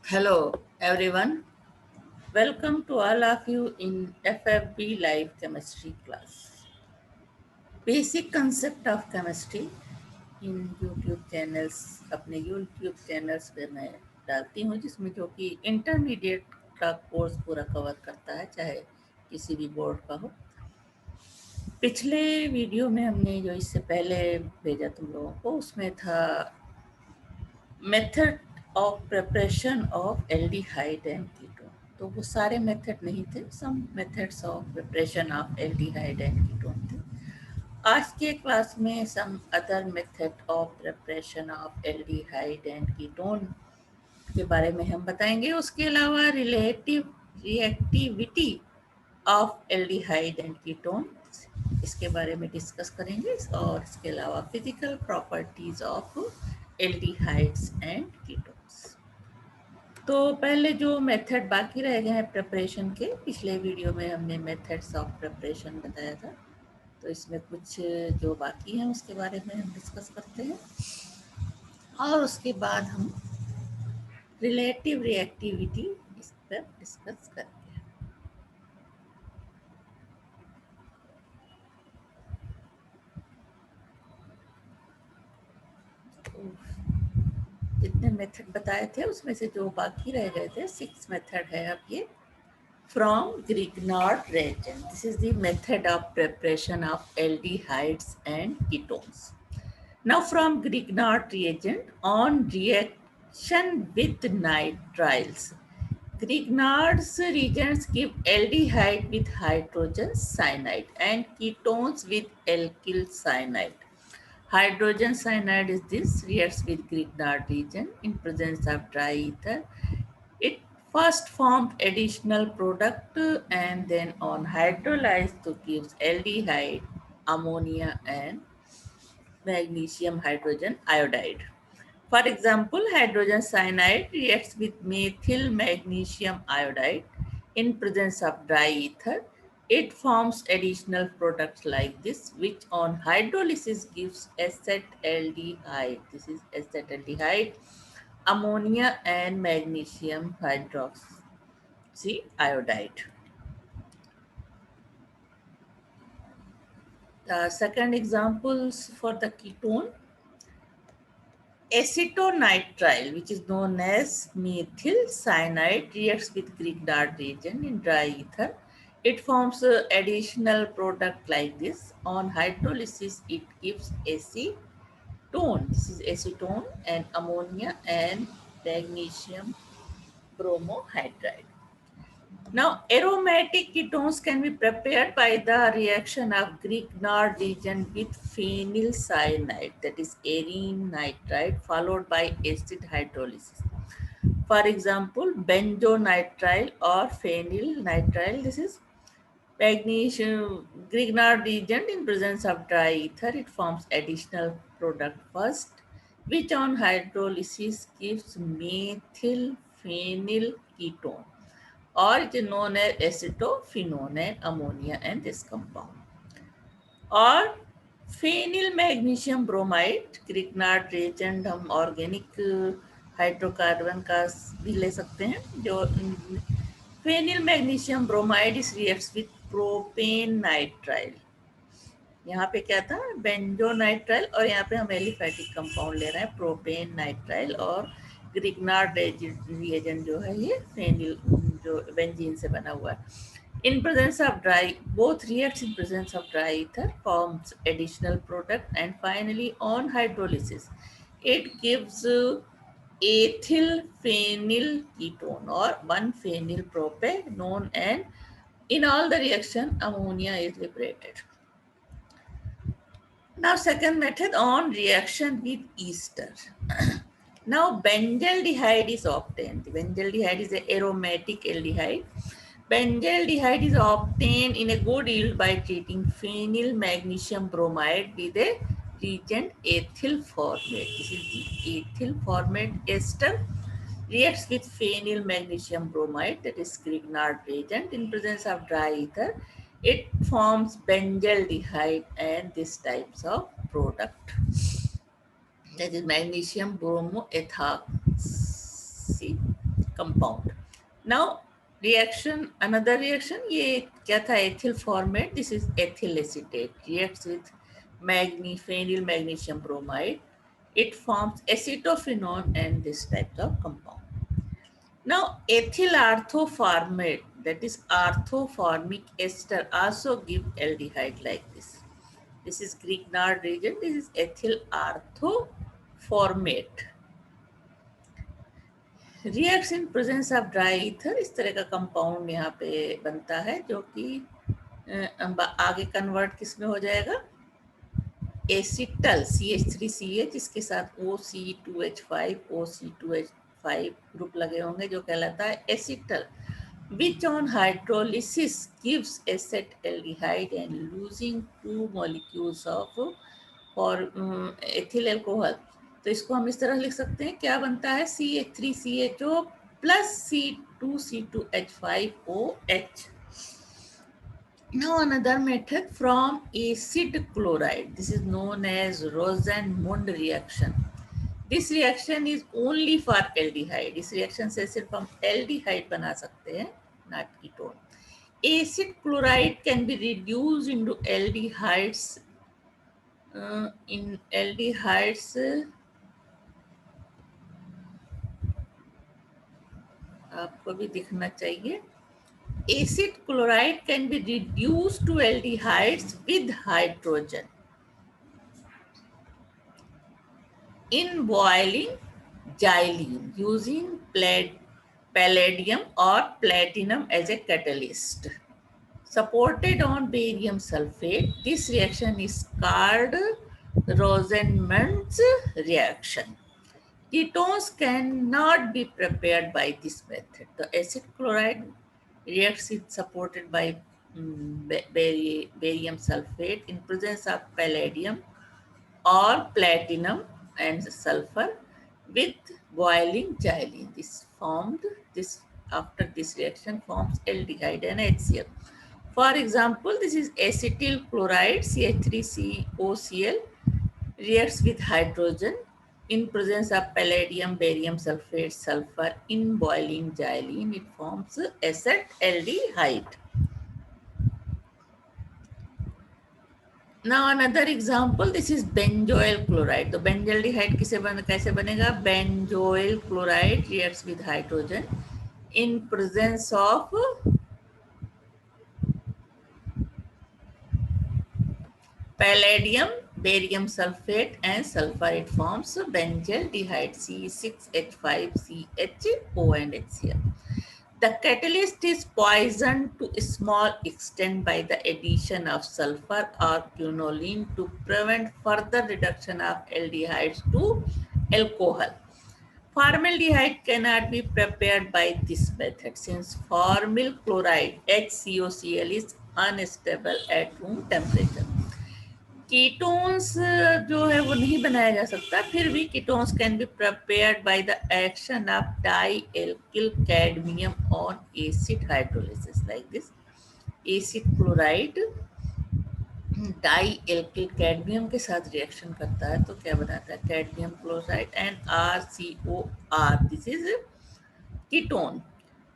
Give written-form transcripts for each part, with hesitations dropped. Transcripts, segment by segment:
Hello, everyone. Welcome to all of you in FFB Live Chemistry class. Basic concept of chemistry in YouTube channels अपने YouTube channels पे मैं डालती हूँ जिसमें जो कि इंटरमीडिएट का कोर्स पूरा कवर करता है, चाहे किसी भी बोर्ड का हो। पिछले वीडियो में हमने जो इससे पहले भेजा तुम लोगों को उसमें था method of preparation of aldehyde and ketone. तो वो सारे मेथड नहीं थे, some methods of preparation of aldehyde and ketone थे। आज के क्लास में some other method of preparation of aldehyde and ketone के बारे में हम बताएंगे। उसके अलावा relative reactivity of aldehyde and ketone इसके बारे में डिस्कस करेंगे, और इसके अलावा physical properties of aldehydes and ketones. तो पहले जो मेथड बाकी रह गए हैं प्रिपरेशन के, पिछले वीडियो में हमने मेथड्स ऑफ प्रिपरेशन बताया था, तो इसमें कुछ जो बाकी हैं उसके बारे में हम डिस्कस करते हैं, और उसके बाद हम रिलेटिव रिएक्टिविटी इस पर डिस्कस करेंगे। तो जितने मेथड बताए थे उसमें से जो बाकी रह गए थे 6 मेथड है अब ये। From Grignard reagent, this is the method of preparation of aldehydes and ketones. Now from Grignard reagent, on reaction with nitriles, Grignard's reagents give aldehyde with hydrogen cyanide and ketones with alkyl cyanide. Hydrogen cyanide is this, reacts with Grignard reagent in presence of dry ether. It first formed additional product and then on hydrolyzed to gives aldehyde, ammonia and magnesium hydrogen iodide. For example, hydrogen cyanide reacts with methyl magnesium iodide in presence of dry ether. It forms additional products like this, which on hydrolysis gives acetaldehyde. This is acetaldehyde, ammonia and magnesium hydroxyiodide. The second examples for the ketone, acetonitrile, which is known as methyl cyanide, reacts with Grignard reagent in dry ether. It forms an additional product like this. On hydrolysis, it gives acetone. This is acetone and ammonia and magnesium bromohydride. Now, aromatic ketones can be prepared by the reaction of Grignard reagent with phenyl cyanide, that is arene nitride, followed by acid hydrolysis. For example, benzonitrile or phenyl nitrile. This is magnesium Grignard reagent in presence of dry ether. It forms additional product first, which on hydrolysis gives methyl phenyl ketone, or it is known as acetophenone and ammonia and this compound. और phenyl magnesium bromide, Grignard reagent हम organic hydrocarbon का भी ले सकते हैं। जो phenyl magnesium bromide इस reacts with propane nitrile. यहाँ पे क्या था, बेंजोनाइट्राइल, और यहाँ पे हम एलिफैटिक कंपाउंड ले रहे हैं प्रोपेन नाइट्राइल, और ग्रिग्नार्ड रिएजेंट जो है ये फेनिल जो बेंजीन से बना हुआ है। In presence of dry, both reacts in presence of dry ether, forms additional product, and finally on hydrolysis, it gives ethyl phenyl ketone or 1-phenyl propanone, and in all the reaction ammonia is liberated. Now second method, on reaction with ester. Now benzaldehyde is obtained. Benzaldehyde is an aromatic aldehyde. Benzaldehyde is obtained in a good yield by treating phenyl magnesium bromide with a reagent ethyl formate. This is the ethyl formate ester reacts with phenyl magnesium bromide, that is Grignard reagent, in presence of dry ether. It forms benzaldehyde and these types of product, that is magnesium bromoethoxy. compound. Now reaction, another reaction, ये क्या था, ethyl formate, this is ethyl acetate, reacts with phenyl magnesium bromide, it forms acetophenone and this type of compound. Now ethyl orthoformate, that is orthoformic ester, also give aldehyde like this. This is Grignard reagent, this is ethyl orthoformate. Reacts in presence of dry ether, इस तरह का compound यहाँ पे बनता है जो कि आगे कन्वर्ट किस में हो जाएगा, एसिटल CH3CH, इसके साथ OC2H5 OC2H5 ग्रुप लगे होंगे जो कहलाता है acetal, which on hydrolysis gives acetaldehyde and losing 2 molecules of for ethyl alcohol. तो इसको हम इस तरह लिख सकते हैं, क्या बनता है, CH3CHO plus C2C2H5OH. Now another method from acid chloride. This is known as Rosenmund reaction. This reaction is only for aldehyde. इस reaction से सिर्फ हम aldehyde बना सकते हैं, not ketone. Acid chloride can be reduced into aldehydes. In aldehydes, आपको भी दिखना चाहिए, acid chloride can be reduced to aldehydes with hydrogen in boiling xylene using palladium or platinum as a catalyst. Supported on barium sulfate, this reaction is called Rosenmund's reaction. Ketones cannot be prepared by this method. The acid chloride reacts is supported by barium sulfate in presence of palladium or platinum and sulfur with boiling xylene. After this reaction forms aldehyde and HCl. For example, this is acetyl chloride CH3COCl reacts with hydrogen in presence of palladium, barium sulfate, sulfur in boiling xylene. It forms acetaldehyde. Now another example, this is benzoyl chloride. तो benzaldehyde कैसे बनेगा? Benzoyl chloride reacts with hydrogen in presence of palladium, barium sulfate and sulfur. It forms benzaldehyde C6H5CHO and HCl. The catalyst is poisoned to a small extent by the addition of sulfur or quinoline to prevent further reduction of aldehydes to alcohol. Formaldehyde cannot be prepared by this method since formyl chloride HCOCl is unstable at room temperature. Ketones जो है वो नहीं बनाया जा सकता, फिर भी ketones can be prepared by the action of dialkyl cadmium on acid hydrolysis like this. Acid chloride dialkyl cadmium के साथ रिएक्शन करता है तो क्या बनाता है, cadmium chloride and RCOR. This is ketone.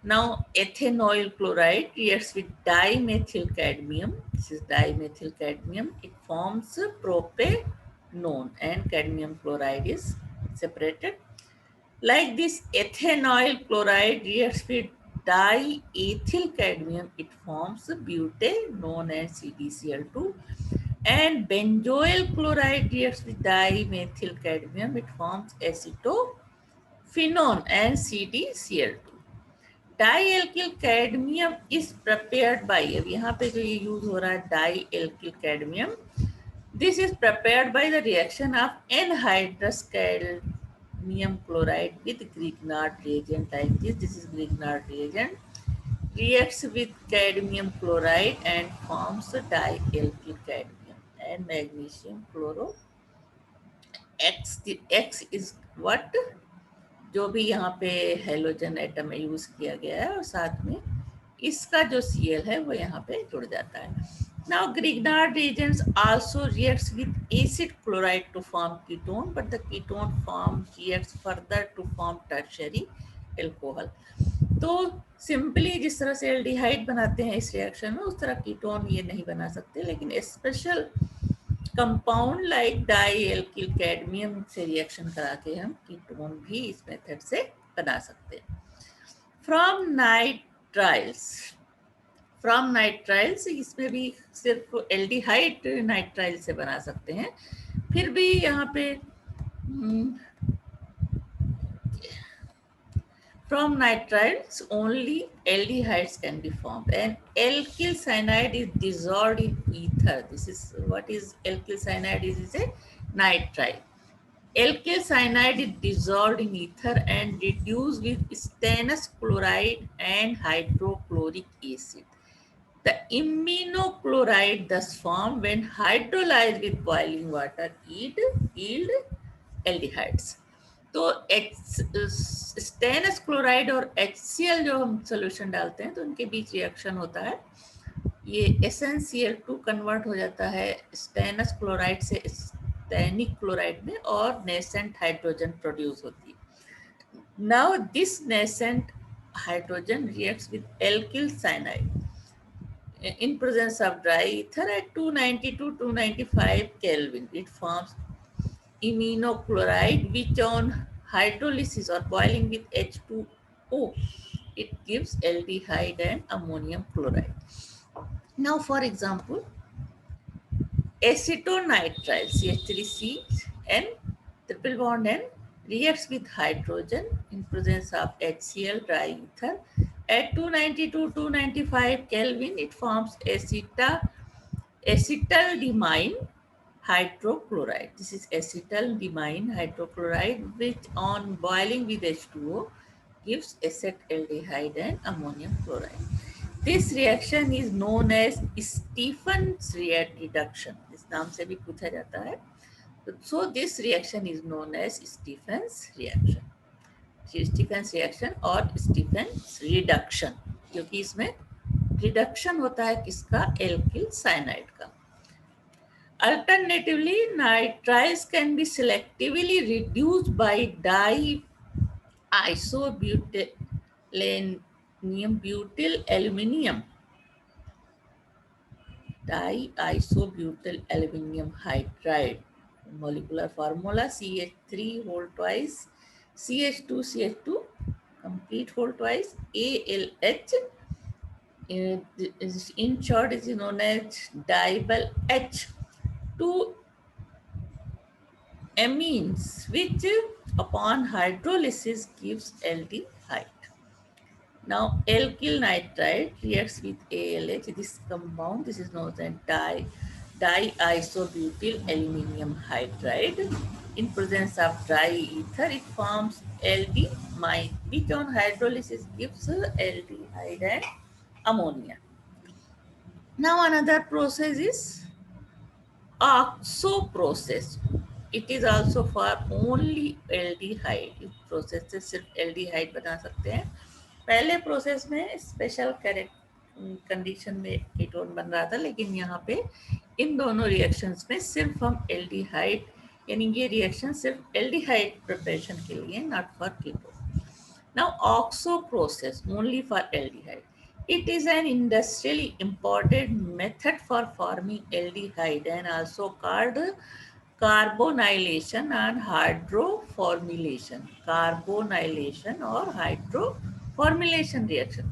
Now ethanoyl chloride reacts with dimethyl cadmium. This is dimethyl cadmium. It forms propanone and cadmium chloride is separated. Like this, ethanoyl chloride reacts with diethyl cadmium. It forms butanone and CdCl2. And benzoyl chloride reacts with dimethyl cadmium. It forms acetophenone and CdCl2. Dialkyl cadmium is prepared by, अब यहाँ पे जो ये use हो रहा है dialkyl cadmium, this is prepared by the reaction of anhydrous cadmium chloride with Grignard reagent like this. This is Grignard reagent, reacts with cadmium chloride and forms dialkyl cadmium and magnesium chloro. X is what, जो भी यहाँ पे halogen atom use किया गया है और साथ में इसका जो Cl है वो यहाँ पे जुड़ जाता है. Now Grignard reagents also reacts with acid chloride to form ketone, but the ketone form reacts further to form tertiary alcohol. तो सिंपली जिस तरह से एल्डिहाइड बनाते हैं इस रिएक्शन में, उस तरह कीटोन ये नहीं बना सकते, लेकिन special compound like di alkyl cadmium से रिएक्शन करा के हम कीटोन भी इस मेथड से बना सकते हैं। फ्रॉम नाइट्राइल्स इसमें भी सिर्फ एल्डिहाइड नाइट्राइल से बना सकते हैं। फिर भी यहाँ पे from nitriles only aldehydes can be formed, and alkyl cyanide is dissolved in ether. This is what is alkyl cyanide is a nitrile. Alkyl cyanide is dissolved in ether and reduced with stannous chloride and hydrochloric acid. The aminochloride thus formed when hydrolyzed with boiling water yield aldehydes. तो stannous chloride और HCl जो हम solution डालते हैं तो उनके बीच reaction होता है, ये SnCl2 कन्वर्ट हो जाता है स्टेनस क्लोराइड से स्टेनिक क्लोराइड में और नेसेंट हाइड्रोजन प्रोड्यूस होती है। Now this nascent hydrogen reacts with alkyl cyanide in presence of dry ether at 290 to 295 Kelvin. It forms aminochloride, which on hydrolysis or boiling with H2O, it gives aldehyde and ammonium chloride. Now, for example, acetonitrile CH3C and triple bond N reacts with hydrogen in presence of HCl dry ether. At 290 to 295 Kelvin, it forms acetaldehyde hydrochloride. This is acetaldehyde hydrochloride, which on boiling with H2O gives acetaldehyde and ammonium chloride. This reaction is known as Stefan's reduction. इस नाम से भी पूछा जाता है. So this reaction is known as Stefan's reaction. Stefan's reaction और Stefan's reduction, क्योंकि इसमें रिडक्शन होता है किसका? एल्किल साइनाइड का. Alternatively, nitriles can be selectively reduced by diisobutyl aluminium. Diisobutyl aluminium hydride. Molecular formula CH3 whole twice, CH2CH2 complete whole twice, ALH. In short, is known as diol H. Two amines, which upon hydrolysis gives aldehyde. Now, alkyl nitride reacts with ALH. This compound, this is known as diisobutyl aluminium hydride. In presence of dry ether, it forms aldimine, which on hydrolysis gives aldehyde and ammonia. Now, another process is oxo process. It is also for only aldehyde. इस process से सिर्फ aldehyde बना सकते हैं. पहले process में special condition में ketone बन रहा था, लेकिन यहाँ पे इन दोनों रिएक्शंस में सिर्फ हम एल्डिहाइड, यानी ये रिएक्शन सिर्फ एल्डिहाइड प्रिपरेशन के लिए, not for ketone. Now oxo process only for aldehyde. It is an industrially imported method for forming aldehyde and also called carbonylation and hydroformylation. Carbonylation or hydroformylation reaction.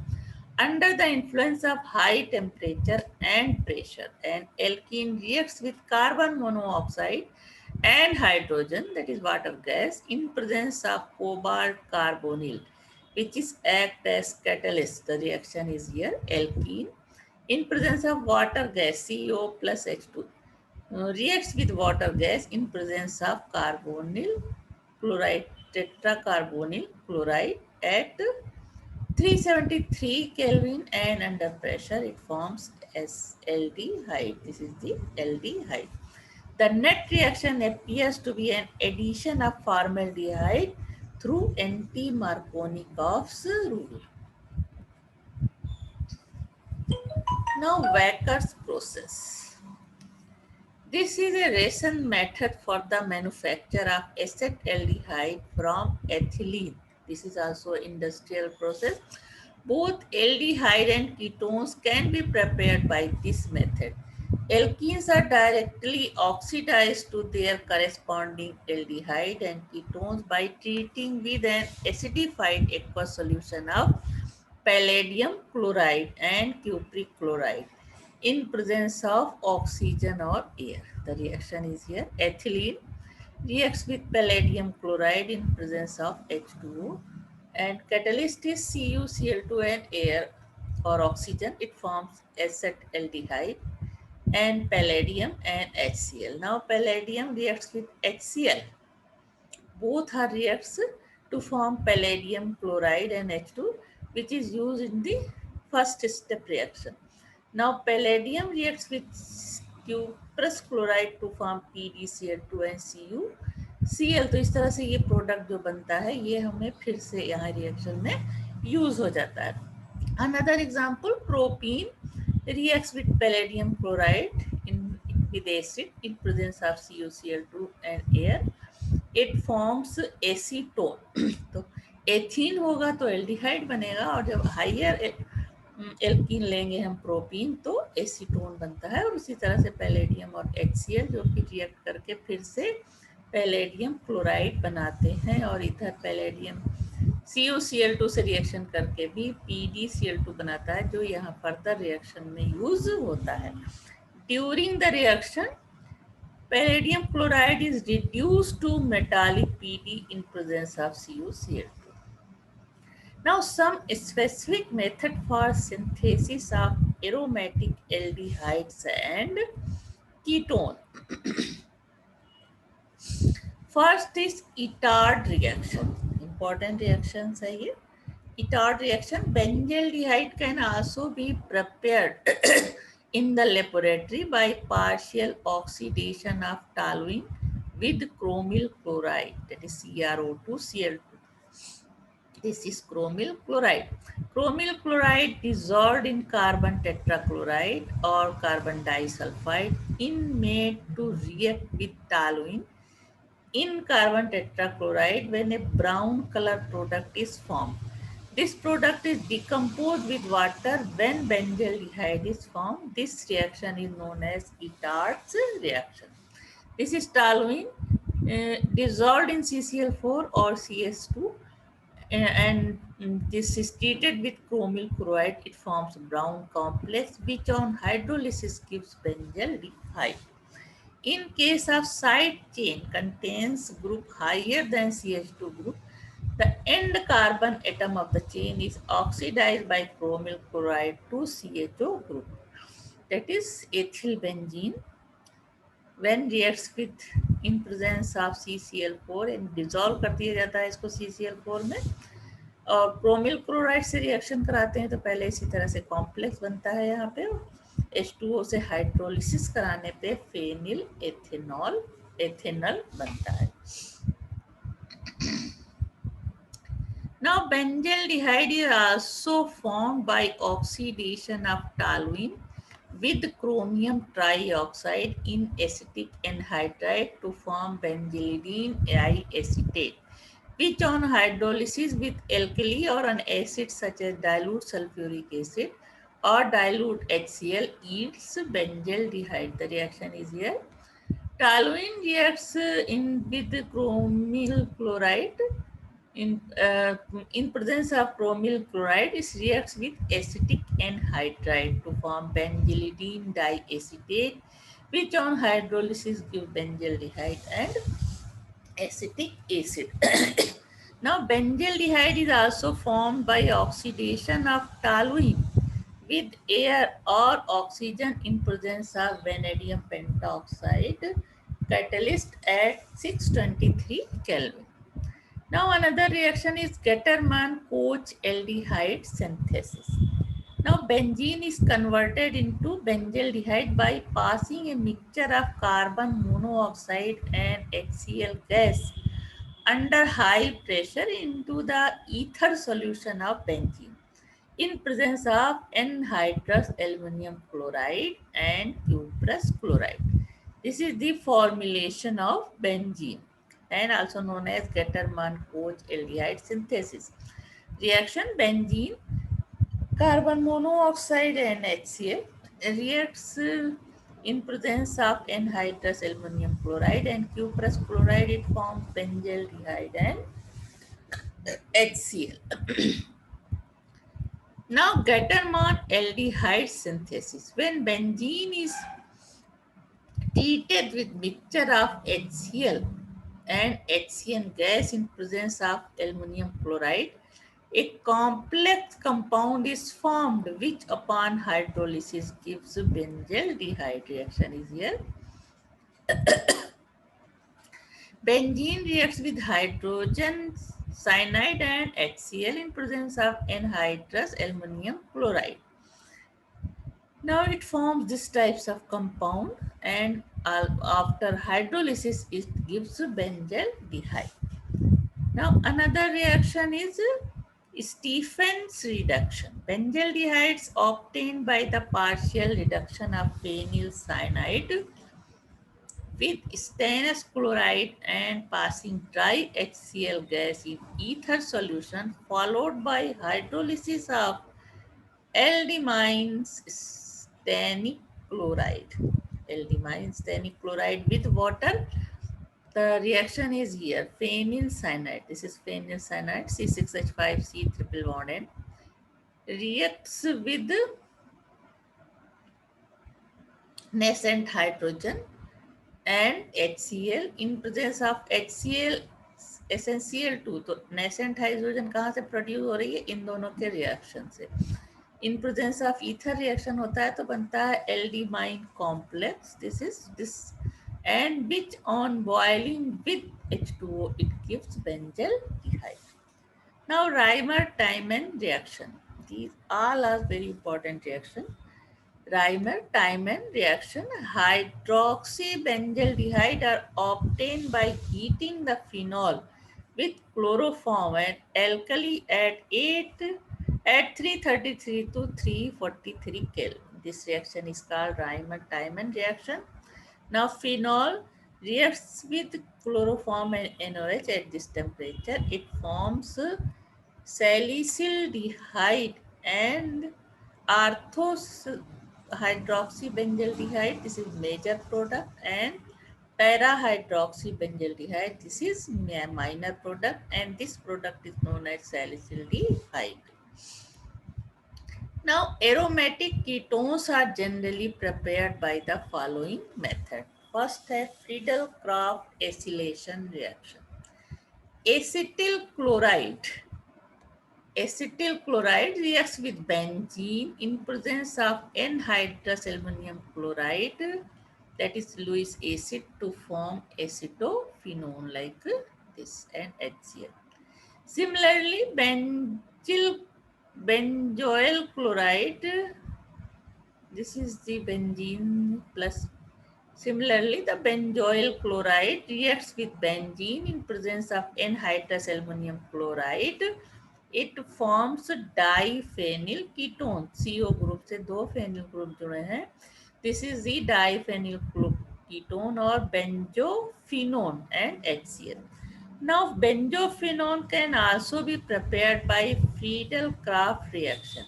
Under the influence of high temperature and pressure, an alkene reacts with carbon monoxide and hydrogen, that is water gas, in presence of cobalt carbonyl, which is act as catalyst. The reaction is here alkene in presence of water gas CO plus H2 reacts with water gas in presence of carbonyl chloride, tetracarbonyl chloride at 373 Kelvin, and under pressure it forms as aldehyde. This is the aldehyde. The net reaction appears to be an addition of formaldehyde through anti-Markovnikov's rule. Now, Wacker's process. This is a recent method for the manufacture of acetaldehyde from ethylene. This is also an industrial process. Both aldehyde and ketones can be prepared by this method. Alkenes are directly oxidized to their corresponding aldehyde and ketones by treating with an acidified aqueous solution of palladium chloride and cupric chloride in presence of oxygen or air. The reaction is here. Ethylene reacts with palladium chloride in presence of H2O, and catalyst is CuCl2 and air or oxygen. It forms acetaldehyde and palladium and HCl. Now palladium reacts with HCl. Both are reacts to form palladium chloride and H2, which is used in the first step reaction. Now palladium reacts with cuprous chloride to form PdCl2 and CuCl. तो इस तरह से ये product जो बनता है ये हमें फिर से यहाँ रिएक्शन में यूज हो जाता है. Another example, propene reacts with palladium chloride with acid in presence of CuCl2 and air. It forms acetone. तो एथीन होगा तो एल्डिहाइड बनेगा, और जब हाइयर एल्कीन लेंगे हम प्रोपीन तो एसीटोन बनता है. और उसी तरह से पैलेडियम और HCl जो कि रिएक्ट करके फिर से पैलेडियम क्लोराइड बनाते हैं, और इधर पैलेडियम CuCl2 से रिएक्शन करके भी PdCl2 बनाता है, जो यहाँ फर्दर रिएक्शन में यूज होता है. During the reaction palladium chloride is reduced to metallic Pd in presence of CuCl2. Now some specific method for synthesis of aromatic aldehydes and ketone. First is Itard reaction. Important reactions है ये. Itard reaction, benzaldehyde can also be prepared in the laboratory by partial oxidation of toluene with chromyl chloride, that is CrO2Cl2. This is chromyl chloride. Chromyl chloride dissolved in carbon tetrachloride or carbon disulfide in made to react with toluene in carbon tetrachloride when a brown color product is formed. This product is decomposed with water when benzaldehyde is formed. This reaction is known as Itard's reaction. This is toluene dissolved in CCl4 or CS2, and this is treated with chromyl chloride. It forms brown complex which on hydrolysis gives benzaldehyde. In case of side chain contains group higher than CH2 group, the end carbon atom of the chain is oxidized by chromyl chloride to CHO group. That is ethylbenzene. When reacts with in presence of CCl4 and dissolve कर दिया जाता है इसको CCl4 में, और chromyl chloride से reaction कराते हैं तो पहले इसी तरह से कॉम्प्लेक्स बनता है यहाँ पे. H2O से हाइड्रोलिसिस कराने पे फेनिल एथेनॉल बनता है. Now benzaldehyde is also formed by oxidation of toluene with chromium trioxide in acetic anhydride to form benzalidene diacetate, which on hydrolysis with alkali or an acid such as dilute sulfuric acid or dilute HCl yields benzaldehyde. The reaction is here. Toluene reacts with chromyl chloride. In presence of chromyl chloride, it reacts with acetic anhydride to form benzalidene diacetate, which on hydrolysis gives benzaldehyde and acetic acid. Now, benzaldehyde is also formed by oxidation of toluene with air or oxygen in presence of vanadium pentoxide catalyst at 623 Kelvin. Now another reaction is Getterman-Koch aldehyde synthesis. Now benzene is converted into benzaldehyde by passing a mixture of carbon monoxide and HCl gas under high pressure into the ether solution of benzene in presence of anhydrous aluminum chloride and cuprous chloride. This is the formulation of benzene. and also known as Getterman-Koch aldehyde synthesis. Reaction: benzene, carbon monoxide and HCl reacts in presence of anhydrous aluminum chloride and cuprous chloride. It forms benzaldehyde and HCl. Now, Getterman aldehyde synthesis. When benzene is treated with mixture of HCl and HCN gas in presence of aluminum chloride, a complex compound is formed which upon hydrolysis gives benzaldehyde. Reaction is here. Benzene reacts with hydrogen cyanide and HCl in presence of anhydrous aluminum chloride. Now it forms these types of compound, and after hydrolysis it gives benzaldehyde. Now another reaction is Stephens reduction. Benzaldehydes obtained by the partial reduction of phenyl cyanide with stannous chloride and passing dry HCl gas in ether solution, followed by hydrolysis of L-dimine stannic chloride. L-dimine stannic chloride with water. The reaction is here. Phenyl cyanide. This is phenyl cyanide. C6H5C triple bond N reacts with nascent hydrogen and HCl in presence of HCl SnCl2. तो nascent hydrogen कहाँ से produce हो रही है? इन दोनों के reaction से. In presence of ether reaction होता है तो बनता है aldimine complex. This is this and which on boiling with H2O it gives benzaldehyde. Now Reimer-Tiemann reaction. These all are very important reaction. Reimer-Tiemann reaction. Hydroxybenzaldehyde are obtained by heating the phenol with chloroform and alkali at 333 to 343 Kelvin. This reaction is called Reimer-Tiemann reaction. Now phenol reacts with chloroform and NOH at this temperature. It forms salicyldehyde and ortho-hydroxybenzaldehyde. This is major product, and para-hydroxybenzaldehyde. This is minor product, and this product is known as salicyldehyde. Now, aromatic ketones are generally prepared by the following method. First है Friedel-Crafts acylation reaction. Acetyl chloride reacts with benzene in presence of anhydrous aluminum chloride, that is Lewis acid, to form acetophenone like this and HCl. Similarly, benzoyl chloride, this is the benzene plus. Similarly, the benzoyl chloride reacts with benzene in presence of anhydrous aluminum chloride. It forms diphenyl ketone. CO group से दो phenyl group जुड़े हैं. This is the diphenyl ketone or benzophenone and HCl. Now, benzophenone can also be prepared by Friedel-Crafts reaction.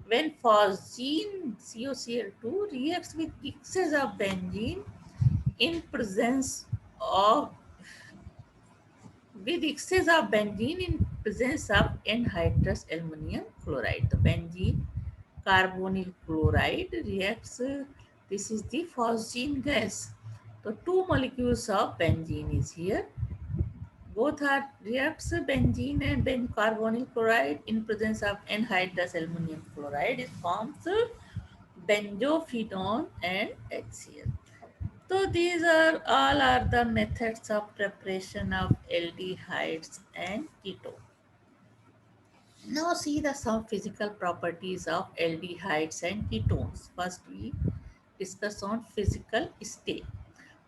When phosgene COCl2 reacts with excess of benzene in presence of anhydrous aluminum chloride. The benzene carbonyl chloride reacts. This is the phosgene gas. So two molecules of benzene is here. Both are reacts benzene and carbonyl chloride in presence of anhydrous aluminum chloride. It forms benzophenone and HCl. So these are all are the methods of preparation of aldehydes and ketone. Now see some physical properties of aldehydes and ketones. First we discuss on physical state.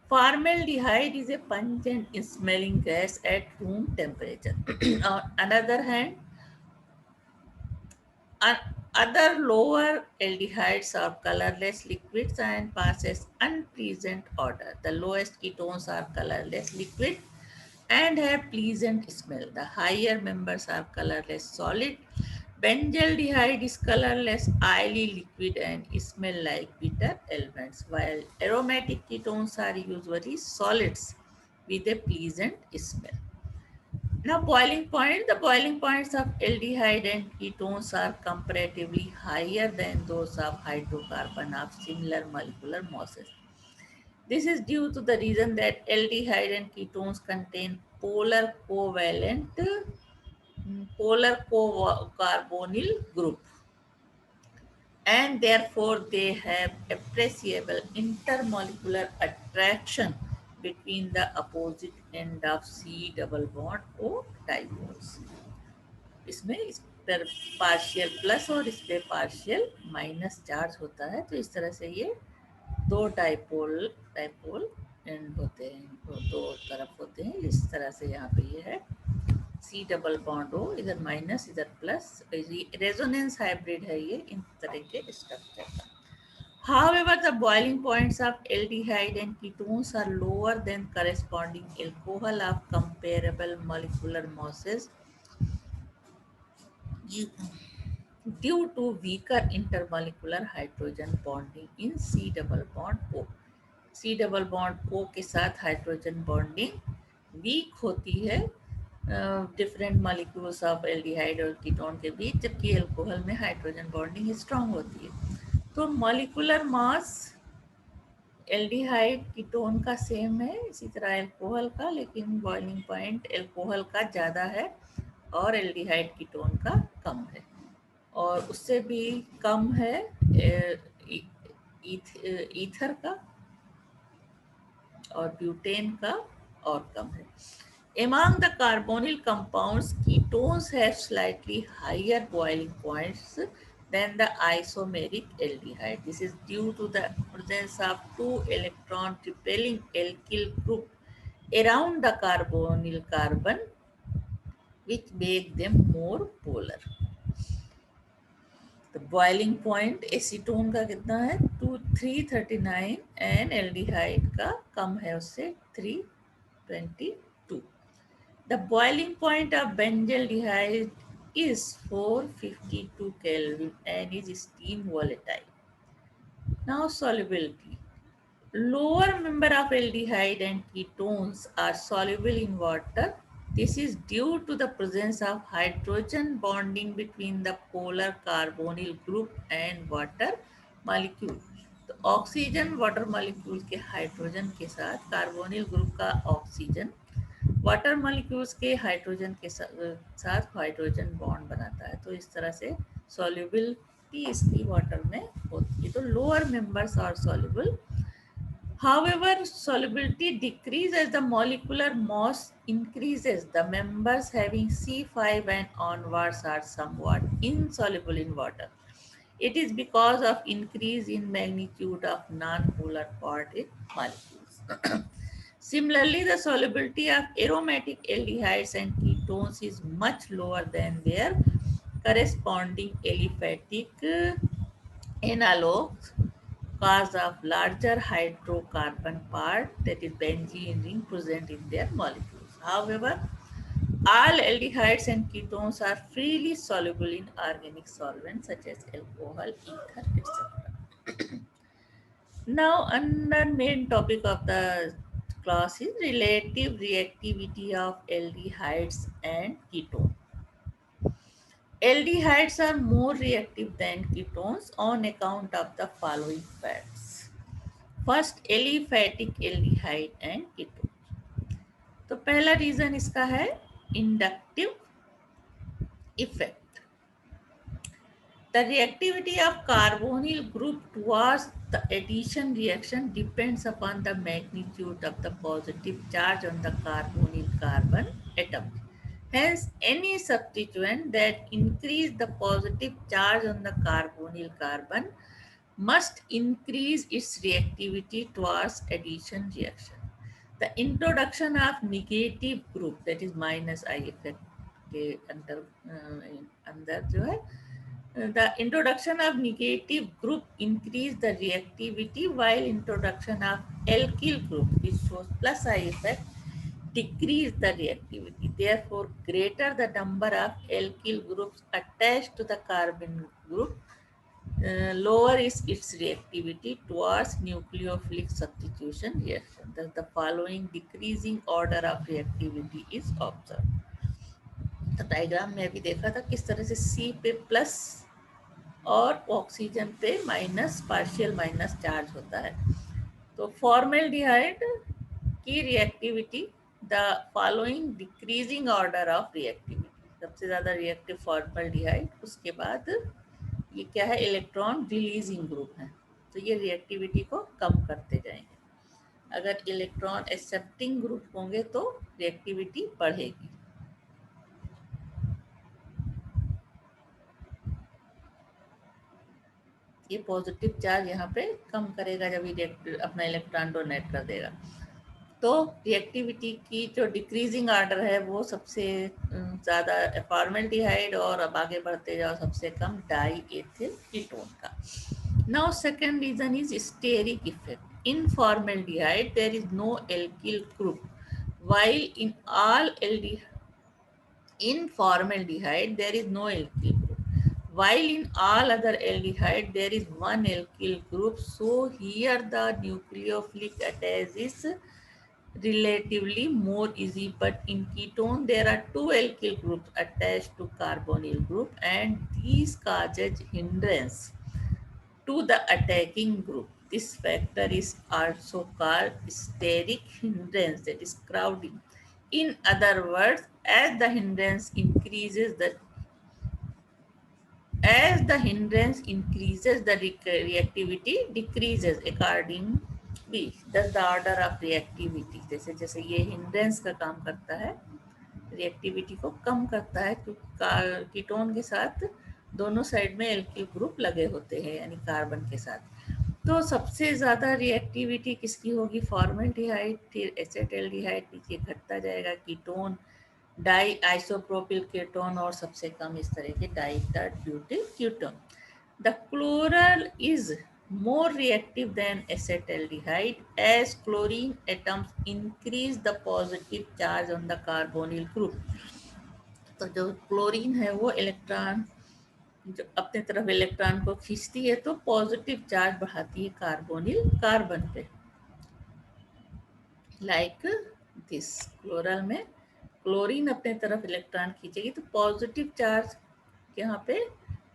Formaldehyde is a pungent smelling gas at room temperature. On another hand, other lower aldehydes are colorless liquids and passes unpleasant odor. The lowest ketones are colorless liquid and have pleasant smell. The higher members are colorless solid. Benzaldehyde is colorless, oily liquid and smell like bitter elements, while aromatic ketones are usually solids with a pleasant smell. Now, boiling point. The boiling points of aldehyde and ketones are comparatively higher than those of hydrocarbon of similar molecular masses. This is due to the reason that aldehyde and ketones contain polar carbonyl group, and therefore they have appreciable intermolecular attraction between the opposite end of C double bond O dipoles. इसमें इस पर partial plus और इस पे partial minus charge होता है, तो इस तरह से ये दो डाइपोल डाइपोल एंड होते हैं, दो तरफ होते हैं, इस तरह से यहाँ पे ये है सी डबल बॉन्ड हो, इधर माइनस इधर प्लस, रेजोनेंस हाइब्रिड है ये इन तरह के स्ट्रक्चर का. However, the boiling points of aldehyde and ketones are lower than corresponding alcohol of comparable molecular masses due to weaker intermolecular hydrogen bonding in C double bond O. C double bond O के साथ hydrogen bonding week होती है different molecules of aldehyde और ketone के बीच, जबकि alcohol में hydrogen bonding strong होती है. तो मॉलिक्यूलर मास एल्डिहाइड कीटोन का सेम है, इसी तरह एल्कोहल का, लेकिन बॉइलिंग पॉइंट एल्कोहल का ज़्यादा है और एल्डिहाइड कीटोन का कम है, और उससे भी कम है ईथर का और ब्यूटेन का और कम है. Among the carbonyl compounds, ketones have slightly higher boiling points than the isomeric aldehyde. This is due to the presence of two electron repelling alkyl group around the carbonyl carbon, which make them more polar. तो boiling point acetone का कितना है 339 and aldehyde का कम है उससे 322. The boiling point of benzaldehyde is 452 Kelvin and is steam volatile. Now solubility. Lower member of aldehyde and ketones are soluble in water. This is due to the presence of hydrogen bonding between the polar carbonyl group and water molecule. तो oxygen water molecule के hydrogen के साथ carbonyl group का oxygen water molecules के hydrogen के साथ hydrogen bond बनाता है, तो इस तरह से सॉल्युबिलिटी इसकी वाटर में होती है. तो lower members are soluble. However, solubility decreases as the molecular mass increases. The members having C5 and onwards are somewhat insoluble in water. It is because of increase in magnitude of non-polar quartic molecules. Similarly, the solubility of aromatic aldehydes and ketones is much lower than their corresponding aliphatic analogues because of larger hydrocarbon part, that is benzene ring, present in their molecules. However, all aldehydes and ketones are freely soluble in organic solvents such as alcohol, ether, etc. Now, another main topic of the class is relative reactivity of aldehydes and ketones. Aldehydes are more reactive than ketones on account of the following facts. First, aliphatic aldehyde and ketone. तो पहला reason इसका है inductive effect. The reactivity of carbonyl group towards the addition reaction depends upon the magnitude of the positive charge on the carbonyl carbon atom. Hence, any substituent that increase the positive charge on the carbonyl carbon must increase its reactivity towards addition reaction. The introduction of negative group, that is minus I effect के अंदर जो है, the introduction of negative group increase the reactivity, while introduction of alkyl group, which shows plus I effect, decrease the reactivity. Therefore, greater the number of alkyl groups attached to the carbon group, lower is its reactivity towards nucleophilic substitution reaction. Thus, the following decreasing order of reactivity is observed. तो diagram में अभी देखा था किस तरह से सी पे plus और ऑक्सीजन पे माइनस, पार्शियल माइनस चार्ज होता है। तो फॉर्मेल्डिहाइड की reactivity, the following decreasing order of reactivity, सबसे ज़्यादा रिएक्टिव फॉर्मेल्डिहाइड, उसके बाद ये क्या है, इलेक्ट्रॉन रिलीजिंग ग्रुप है, तो ये रिएक्टिविटी को कम करते जाएंगे। अगर इलेक्ट्रॉन एक्सेप्टिंग ग्रुप होंगे तो रिएक्टिविटी बढ़ेगी। ये पॉजिटिव चार्ज यहाँ पे कम करेगा जब ये अपना इलेक्ट्रॉन डोनेट कर देगा। तो रिएक्टिविटी की जो डिक्रीजिंग ऑर्डर है वो सबसे ज़्यादा फॉर्मेल्डिहाइड, और अब आगे बढ़ते जाओ सबसे कम डाई एथिल कीटोन का। Now second reason is steric effect. In formaldehyde there is no alkyl group, while in formaldehyde there is no alkyl group, while in all other aldehyde there is one alkyl group. So here the nucleophilic attach is relatively more easy, but in ketone there are two alkyl groups attached to carbonyl group, and these causes hindrance to the attacking group. This factor is also called steric hindrance, that is crowding. In other words, as the hindrance increases, the reactivity decreases accordingly. Thus the order of reactivity, जैसे जैसे ये hindrance का काम करता है, reactivity को कम करता है, क्योंकि कीटोन के साथ दोनों साइड में एल्किल ग्रुप लगे होते हैं, यानी कार्बन के साथ। तो सबसे ज़्यादा रिएक्टिविटी किसकी होगी, फॉर्मेल्डिहाइड, फिर एसेटल्डिहाइड, नीचे घटता जाएगा कीटोन, डाई आइसोप्रोपिल कीटोन, और सबसे कम इस तरह के ditert butyl ketone. The chloral is more reactive than acetaldehyde as chlorine atoms increase the positive charge on the carbonyl group. तो जो क्लोरीन है वो इलेक्ट्रॉन जो अपने तरफ इलेक्ट्रॉन को खींचती है, तो पॉजिटिव चार्ज बढ़ाती है कार्बोनिल कार्बन पे, लाइक दिस। क्लोरल में क्लोरीन अपने तरफ इलेक्ट्रॉन खींचेगी तो पॉजिटिव चार्ज यहाँ पे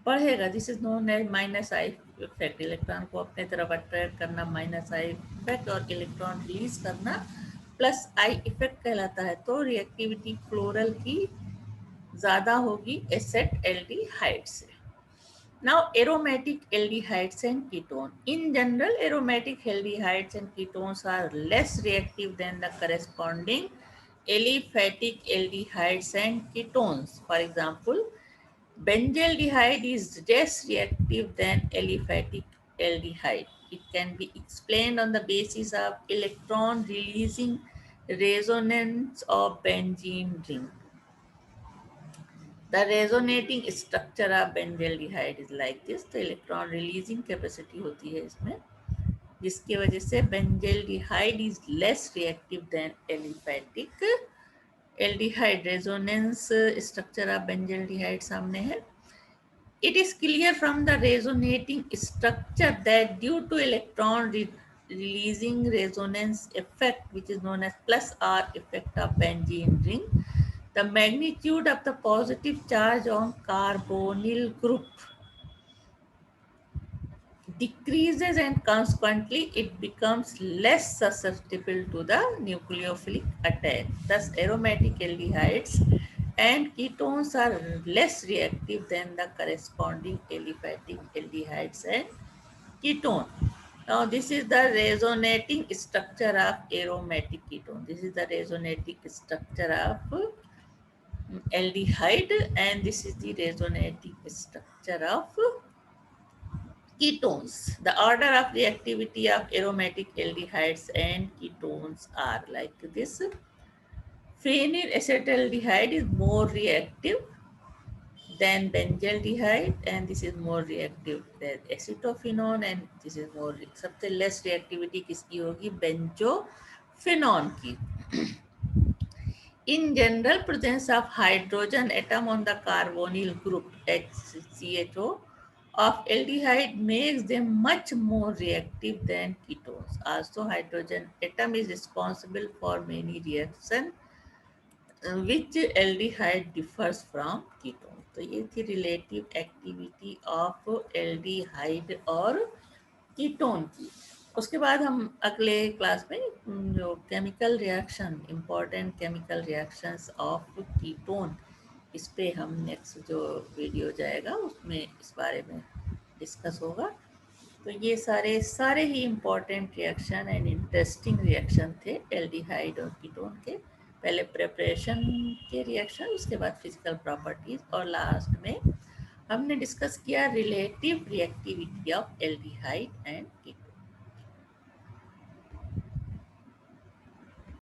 बढ़ेगा। This is known as minus I effect. Electron को अपने तरफ अट्रैक्ट करना माइनस आई इफेक्ट, और इलेक्ट्रॉन रिलीज करना प्लस आई इफेक्ट कहलाता है। तो रिएक्टिविटी क्लोरल की ज़्यादा होगी एसेटल्डिहाइड से। Now aromatic aldehydes and ketone. In general, aromatic aldehydes and ketones are less reactive than the corresponding aliphatic aldehydes and ketones. For example, benzaldehyde is less reactive than aliphatic aldehyde. It can be explained on the basis of electron releasing resonance of benzene ring. The resonating structure of benzaldehyde is like this. तो electron releasing capacity होती है इसमें, जिसकी वजह से benzaldehyde is less reactive than aliphatic aldehyde. Resonance structure of benzaldehyde सामने है. It is clear from the resonating structure that due to electron releasing resonance effect, which is known as plus R effect of benzene ring, the magnitude of the positive charge on carbonyl group decreases, and consequently it becomes less susceptible to the nucleophilic attack. Thus aromatic aldehydes and ketones are less reactive than the corresponding aliphatic aldehydes and ketone. Now this is the resonating structure of aromatic ketone. This is the resonating structure of aldehyde, and this is the resonating structure of ketones. The order of reactivity of aromatic aldehydes and ketones are like this. Phenyl acetaldehyde is more reactive than benzaldehyde, and this is more reactive than acetophenone, and this is more, सबसे less reactivity किसकी होगी, benzophenoone की. In general, presence of hydrogen atom on the carbonyl group HCHO of aldehyde makes them much more reactive than ketones. Also, hydrogen atom is responsible for many reactions which aldehyde differs from ketone. तो ये थी relative activity of aldehyde और ketone की। उसके बाद हम अगले class में जो chemical reaction, important chemical reactions of ketone, इस पे हम नेक्स्ट जो वीडियो जाएगा उसमें इस बारे में डिस्कस होगा। तो ये सारे सारे ही important reaction and interesting reaction थे एल्डिहाइड और कीटोन के। पहले प्रिपरेशन के रिएक्शन, उसके बाद फिजिकल प्रॉपर्टीज, और लास्ट में हमने डिस्कस किया relative reactivity of aldehyde and ketone.